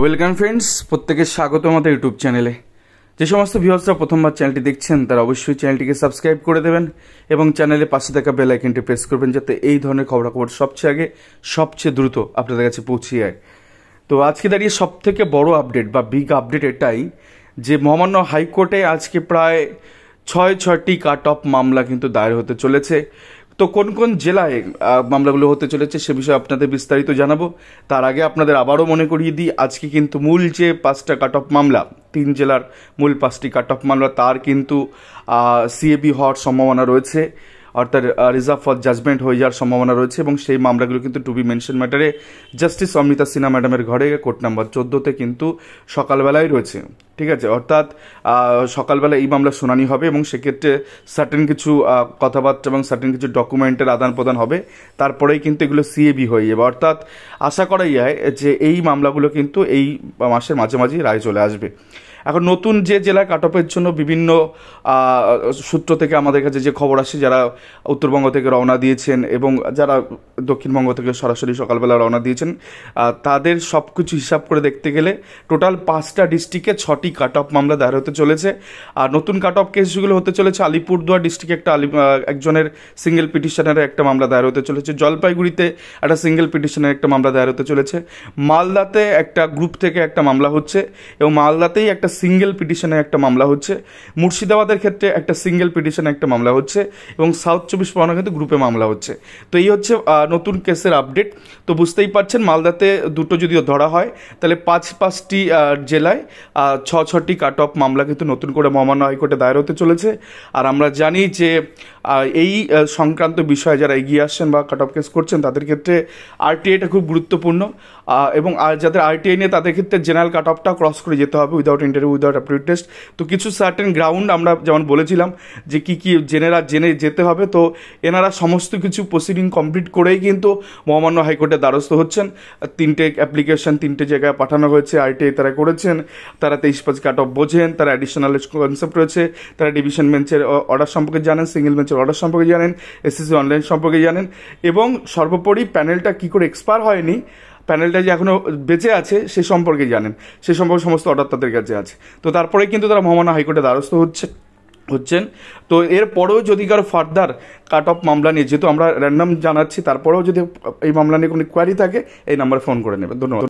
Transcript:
Welcome friends, প্রত্যেকে স্বাগত আমাদের ইউটিউব চ্যানেলে। যে সমস্ত ভিউয়ার্সরা প্রথমবার চ্যানেলটি দেখছেন তারা অবশ্যই চ্যানেলটিকে সাবস্ক্রাইব করে দেবেন এবং চ্যানেলের পাশে থাকা বেল আইকনটি প্রেস করবেন যাতে এই ধরনের খবরাখবর সবচেয়ে আগে সবচেয়ে দ্রুত আপনাদের কাছে পৌঁছে যায়। তো আজকে দাঁড়িয়ে সবথেকে বড় আপডেট বা বিগ আপডেট এটাই যে মহামান্য হাইকোর্টে আজকে প্রায় ছয়টি কাট অফ মামলা কিন্তু দায়ের হতে চলেছে। তো কোন কোন জেলায় মামলাগুলো হতে চলেছে সে বিষয়ে আপনাদের বিস্তারিত জানাবো। তার আগে আপনাদের আবারও মনে করিয়ে দিই, আজকে কিন্তু মূল যে 5টা কাট অফ মামলা, 3 জেলার মূল 5টি কাট অফ মামলা, তার কিন্তু সিএবি হওয়ার সম্ভাবনা রয়েছে, অর্থাৎ রিজার্ভ ফর জাজমেন্ট হয়ে যাওয়ার সম্ভাবনা রয়েছে এবং সেই মামলাগুলো কিন্তু টু বি মেনশন ম্যাটারে জাস্টিস অমৃতা সিনহা ম্যাডামের ঘরে কোর্ট নাম্বার 14তে কিন্তু সকালবেলায় রয়েছে। ঠিক আছে, অর্থাৎ সকালবেলা এই মামলার শুনানি হবে এবং সেক্ষেত্রে সার্টেন কিছু কথাবার্তা এবং সার্টেন কিছু ডকুমেন্টের আদান প্রদান হবে, তারপরেই কিন্তু এগুলো সিএবি হয়ে যাবে। অর্থাৎ আশা করাই যায় যে এই মামলাগুলো কিন্তু এই মাসের মাঝামাঝি রায় চলে আসবে। এখন নতুন যে জেলার কাট অফের জন্য বিভিন্ন সূত্র থেকে আমাদের কাছে যে খবর আসে, যারা উত্তরবঙ্গ থেকে রওনা দিয়েছেন এবং যারা দক্ষিণবঙ্গ থেকে সরাসরি সকালবেলা রওনা দিয়েছেন, তাদের সব কিছু হিসাব করে দেখতে গেলে টোটাল 5টা ডিস্ট্রিক্টে 6টি কাট অফ মামলা দায়ের হতে চলেছে। আর নতুন কাট অফ কেসগুলো হতে চলেছে আলিপুরদুয়ার ডিস্ট্রিক্টে একজনের সিঙ্গেল পিটিশনের একটা মামলা দায়ের হতে চলেছে, জলপাইগুড়িতে একটা সিঙ্গেল পিটিশনের একটা মামলা দায়ের হতে চলেছে, মালদাতে একটা গ্রুপ থেকে একটা মামলা হচ্ছে এবং মালদাতেই একটা সিঙ্গেল পিটিশনে একটা মামলা হচ্ছে, মুর্শিদাবাদের ক্ষেত্রে একটা সিঙ্গেল পিটিশনে একটা মামলা হচ্ছে এবং সাউথ 24 পরগনা কিন্তু গ্রুপে মামলা হচ্ছে। তো এই হচ্ছে নতুন কেসের আপডেট। তো বুঝতেই পারছেন, মালদাতে 2টো যদি ধরা হয় তাহলে 5টি জেলায় 6টি কাট অফ মামলা কিন্তু নতুন করে মহামান্য হাইকোর্টে দায়ের হতে চলেছে। আর আমরা জানি যে এই সংক্রান্ত বিষয়ে যারা এগিয়ে আসছেন বা কাট অফ কেস করছেন তাদের ক্ষেত্রে আরটিআইটা খুব গুরুত্বপূর্ণ এবং যাদের আরটিআই নিয়ে তাদের ক্ষেত্রে জেনারেল কাট অফটা ক্রস করে যেতে হবে without interview, without aptitude test. তো কিছু সার্টেন গ্রাউন্ড আমরা যেমন বলেছিলাম যে কী জেনে যেতে হবে, তো এনারা সমস্ত কিছু প্রসিডিং কমপ্লিট করেই কিন্তু মহামান্য হাইকোর্টের দ্বারস্থ হচ্ছেন। 3টে অ্যাপ্লিকেশন 3টে জায়গায় পাঠানো হয়েছে, আরটিআই তারা করেছেন, তারা 23-5 কাট অফ বোঝেন, তারা অ্যাডিশনাল কনসেপ্ট রয়েছে, তারা ডিভিশন বেঞ্চের অর্ডার সম্পর্কে জানেন, সিঙ্গেল বেঞ্চের অর্ডার সম্পর্কে জানেন, এসএসসি অনলাইন সম্পর্কে জানেন এবং সর্বোপরি প্যানেলটা কী করে এক্সপায়ার হয়নি, প্যানেলটা যে এখনও বেঁচে আছে সে সম্পর্কে জানেন, সে সম্পর্কে সমস্ত অর্ডার তাদের কাছে আছে। তো তারপরে কিন্তু তারা মহামান্য হাইকোর্টে দ্বারস্থ হচ্ছেন। তো এরপরেও যদি কারো ফার্দার কাট অফ মামলা নিয়ে, যেহেতু আমরা র্যান্ডাম জানাচ্ছি, তারপরেও যদি এই মামলা নিয়ে কোনো কোয়ারি থাকে এই নাম্বারে ফোন করে নেবেন। ধন্যবাদ।